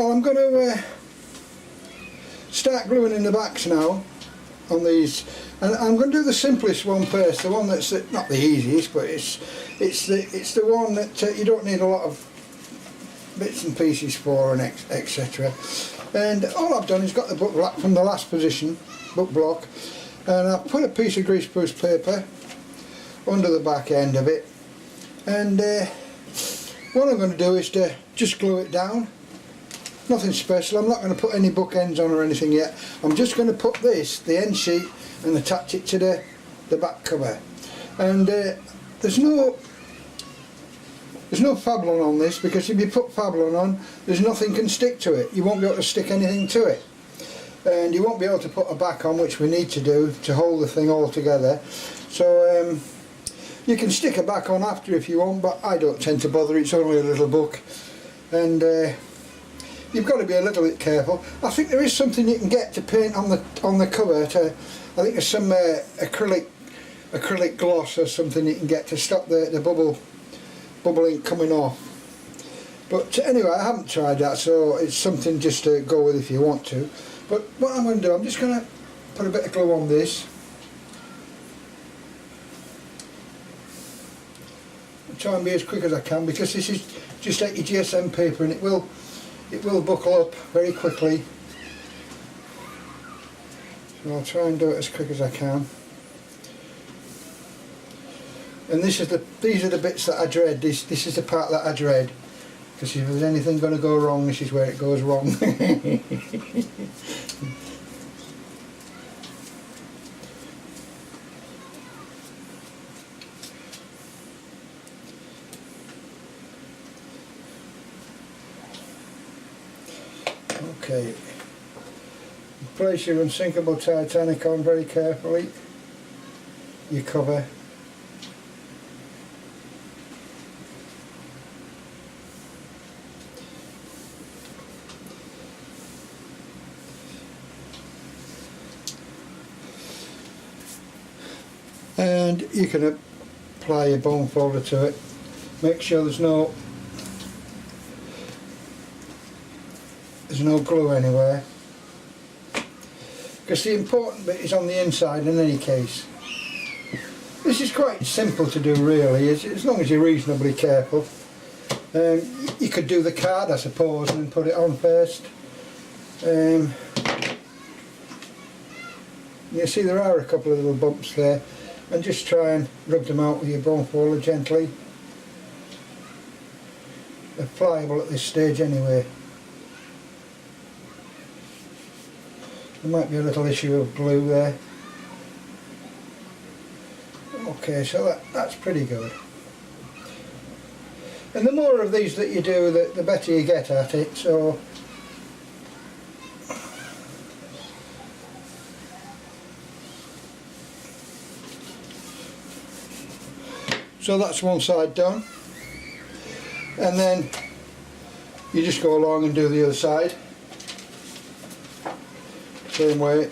Well, I'm going to start gluing in the backs now on these, and I'm going to do the simplest one first, the one that's not the easiest, but it's the one that you don't need a lot of bits and pieces for, and etc. And all I've done is got the book block from the last position, book block, and I've put a piece of greaseproof paper under the back end of it, and what I'm going to do is to just glue it down. Nothing special. I'm not going to put any bookends on or anything yet. I'm just going to put this, the end sheet, and attach it to the back cover. And there's no Fablon on this, because if you put Fablon on, there's nothing can stick to it. You won't be able to stick anything to it, and you won't be able to put a back on, which we need to do to hold the thing all together. So you can stick a back on after if you want, but I don't tend to bother. It's only a little book, and you've got to be a little bit careful. I think there is something you can get to paint on the cover. I think there's some acrylic gloss or something you can get to stop the bubble ink coming off. But anyway, I haven't tried that, so it's something just to go with if you want to. But what I'm going to do, I'm just going to put a bit of glue on this. I'll try and be as quick as I can, because this is just like your GSM paper, and it will buckle up very quickly. So I'll try and do it as quick as I can. And these are the bits that I dread. This is the part that I dread, because if there's anything going to go wrong, this is where it goes wrong. Okay, place your unsinkable Titanic on very carefully, your cover. And you can apply your bone folder to it. Make sure there's no glue anywhere, because the important bit is on the inside in any case. This is quite simple to do really, as long as you're reasonably careful. You could do the card, I suppose, and put it on first. You see there are a couple of little bumps there, and just try and rub them out with your bone folder gently. They're pliable at this stage anyway. There might be a little issue of glue there. Okay, so that's pretty good. And the more of these that you do, the better you get at it. So that's one side done, and then you just go along and do the other side same way.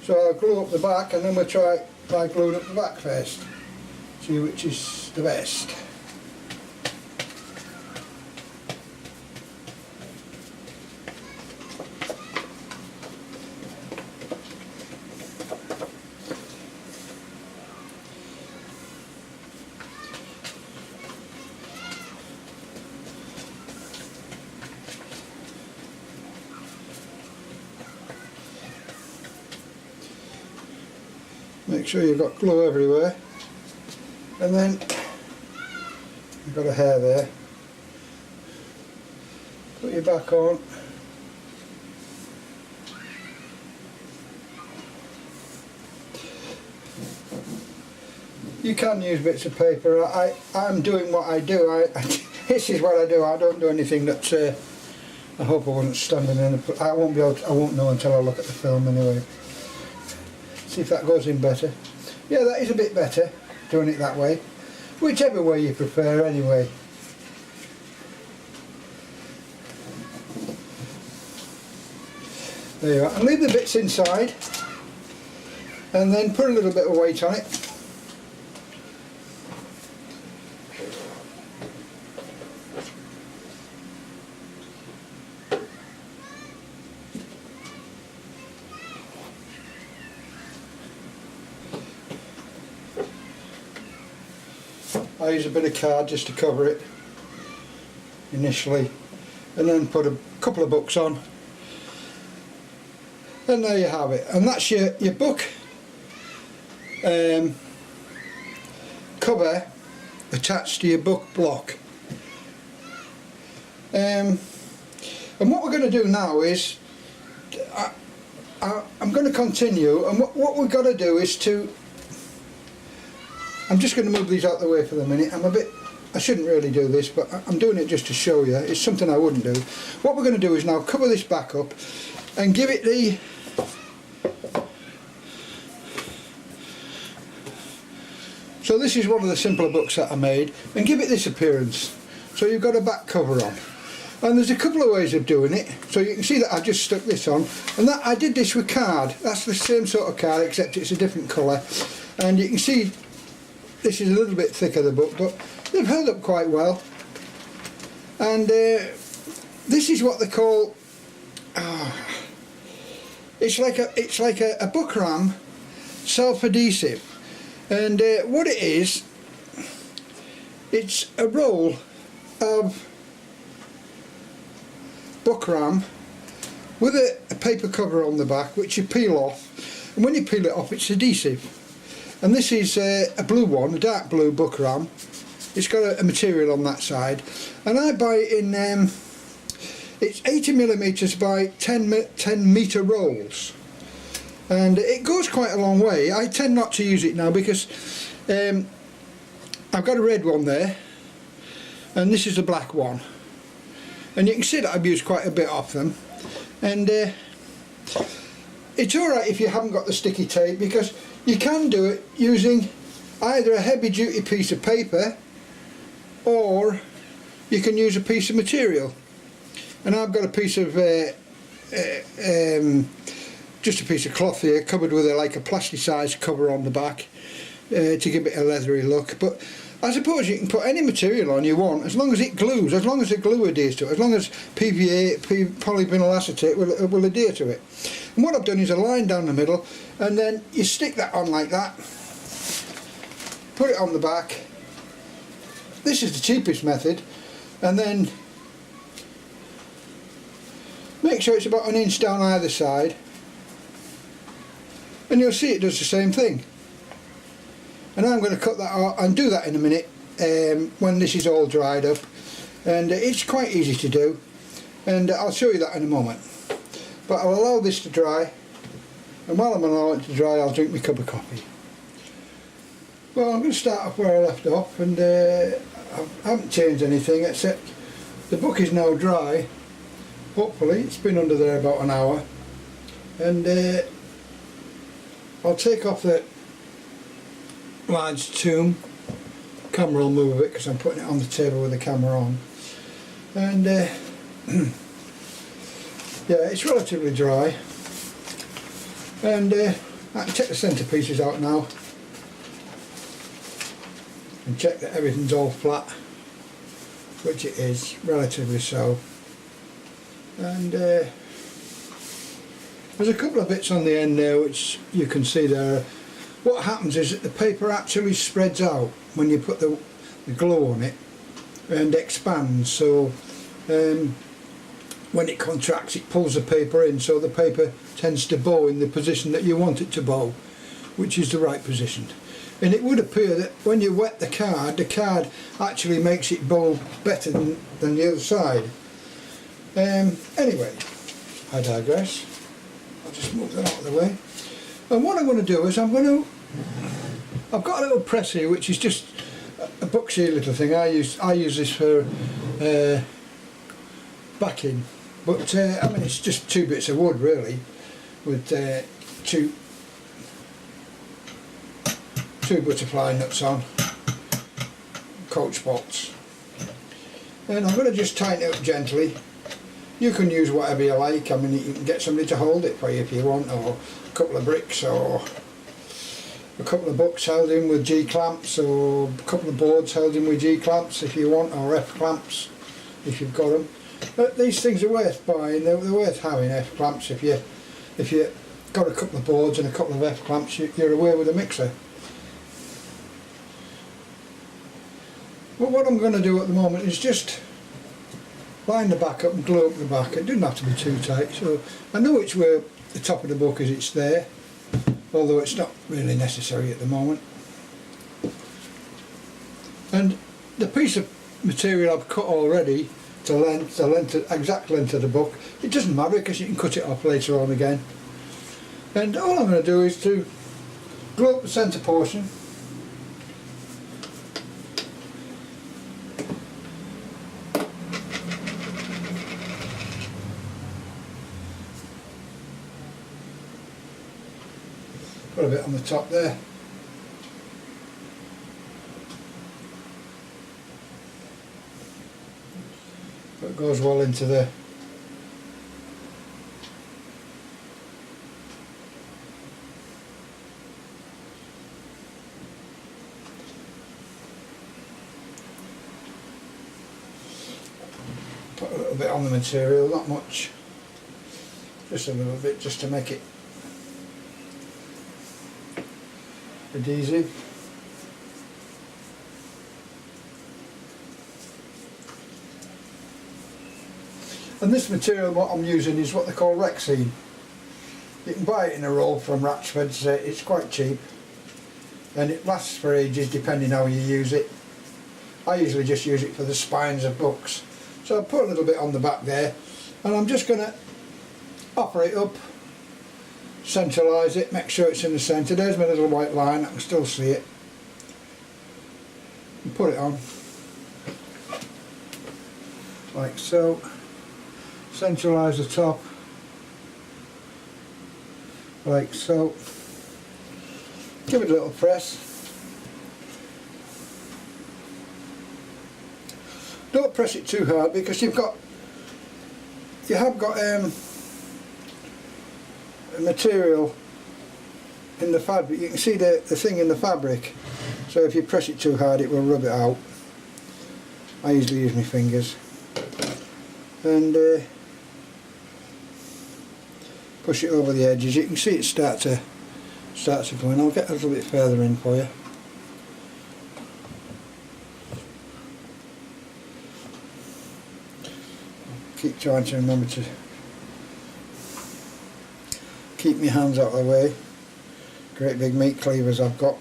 So I'll glue up the back, and then we'll try gluing up the back first, see which is the best. Make sure you've got glue everywhere, and then you've got a hair there. Put your back on. You can use bits of paper. I'm doing what I do. This is what I do. I don't do anything that I hope I wasn't standing in. I won't know until I look at the film anyway. See if that goes in better. Yeah, that is a bit better, doing it that way. Whichever way you prefer anyway. There you are. And leave the bits inside, and then put a little bit of weight on it. I use a bit of card just to cover it initially, and then put a couple of books on, and there you have it. And that's your book cover attached to your book block. And what we're going to do now is I'm going to continue, and what we've got to do is I'm just going to move these out of the way for the minute. I shouldn't really do this, but I'm doing it just to show you. It's something I wouldn't do. What we're going to do is now cover this back up and give it the so this is one of the simpler books that I made, and give it this appearance. So you've got a back cover on, and there's a couple of ways of doing it. So you can see that I just stuck this on, and that I did this with card. That's the same sort of card, except it's a different colour, and you can see this is a little bit thicker, the book, but they've held up quite well. And this is what they call it's like a book ram self-adhesive. And what it is, it's a roll of book ram with a paper cover on the back, which you peel off, and when you peel it off it's adhesive. And this is a blue one, a dark blue book ram. It's got a material on that side, and I buy it in it's 80mm by 10 metre rolls, and it goes quite a long way. I tend not to use it now because I've got a red one there, and this is a black one, and you can see that I've used quite a bit of them. And it's alright if you haven't got the sticky tape, because you can do it using either a heavy duty piece of paper, or you can use a piece of material. And I've got a piece of just a piece of cloth here, covered with like a plasticized cover on the back to give it a leathery look. But I suppose you can put any material on you want, as long as it glues, as long as the glue adheres to it, as long as PVA, polyvinyl acetate will adhere to it. And what I've done is a line down the middle, and then you stick that on like that, put it on the back. This is the cheapest method, and then make sure it's about an inch down either side, and you'll see it does the same thing. And I'm going to cut that out and do that in a minute when this is all dried up, and it's quite easy to do, and I'll show you that in a moment. But I'll allow this to dry, and while I'm allowing it to dry I'll drink my cup of coffee. Well, I'm going to start off where I left off, and I haven't changed anything except the book is now dry. Hopefully it's been under there about an hour, and I'll take off the large tomb. Camera will move a bit because I'm putting it on the table with the camera on, and yeah, it's relatively dry, and I can take the centre pieces out now and check that everything's all flat, which it is, relatively so. And there's a couple of bits on the end there which you can see there. What happens is that the paper actually spreads out when you put the glue on it and expands, so when it contracts it pulls the paper in, so the paper tends to bow in the position that you want it to bow, which is the right position. And it would appear that when you wet the card actually makes it bow better than the other side. Anyway, I digress. I'll just move that out of the way. And what I'm going to do is I've got a little press here which is just a boxy little thing. I use this for backing, but I mean it's just two bits of wood really, with two butterfly nuts on, coach bolts, and I'm going to just tighten it up gently. You can use whatever you like. I mean, you can get somebody to hold it for you if you want, or a couple of bricks, or a couple of books held in with G-clamps, or a couple of boards held in with G-clamps if you want, or F-clamps if you've got them. But these things are worth buying. They're worth having, F-clamps. If you got a couple of boards and a couple of F-clamps, you're away with a mixer. But what I'm going to do at the moment is just line the back up and glue up the back. It doesn't have to be too tight, so I know which way the top of the book is, it's there, although it's not really necessary at the moment. And the piece of material I've cut already to exact length of the book, it doesn't matter because you can cut it off later on again. And all I'm going to do is to glue up the centre portion. Put a bit on the top there. It goes well into the put a little bit on the material, not much, just a little bit, just to make it adhesive. And this material, what I'm using, is what they call Rexine. You can buy it in a roll from Ratchford's, it's quite cheap and it lasts for ages depending how you use it. I usually just use it for the spines of books. So I'll put a little bit on the back there and I'm just going to operate up, centralise it, make sure it's in the centre. There's my little white line, I can still see it. And put it on like so. Centralise the top like so. Give it a little press. Don't press it too hard because you have got a material in the fabric. You can see the thing in the fabric, so if you press it too hard it will rub it out. I usually use my fingers and push it over the edges. You can see it start to go in. I'll get a little bit further in for you. Keep trying to remember to keep my hands out of the way. Great big meat cleavers I've got.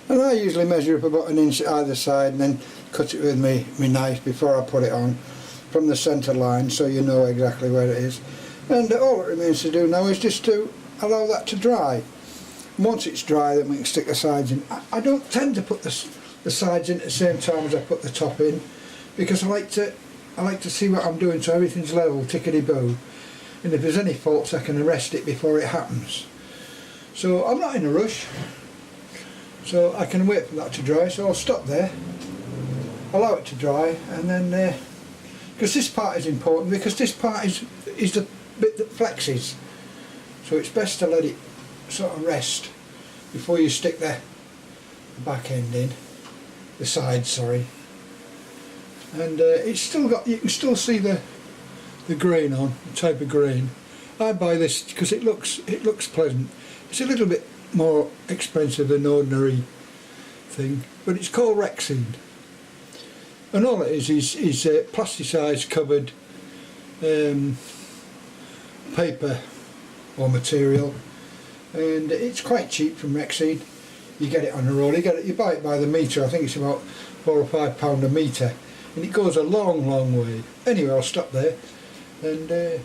And I usually measure up about an inch either side and then cut it with my knife before I put it on from the centre line, so you know exactly where it is. And all it remains to do now is just to allow that to dry. Once it's dry, then we can stick the sides in. I don't tend to put the sides in at the same time as I put the top in, because I like to see what I'm doing so everything's level, tickety-boo. And if there's any faults I can arrest it before it happens. So I'm not in a rush. So I can wait for that to dry, so I'll stop there, allow it to dry, and then, because this part is important, because this part is the bit that flexes, so it's best to let it sort of rest before you stick the back end in, the side, sorry. And it's still got, you can still see the grain on, the type of grain. I buy this because it looks pleasant. It's a little bit more expensive than ordinary thing, but it's called Rexine, and all it is plasticized covered paper or material, and it's quite cheap from Rexine. You get it on a roll, you buy it by the metre. I think it's about £4 or £5 a metre, and it goes a long way. Anyway, I'll stop there and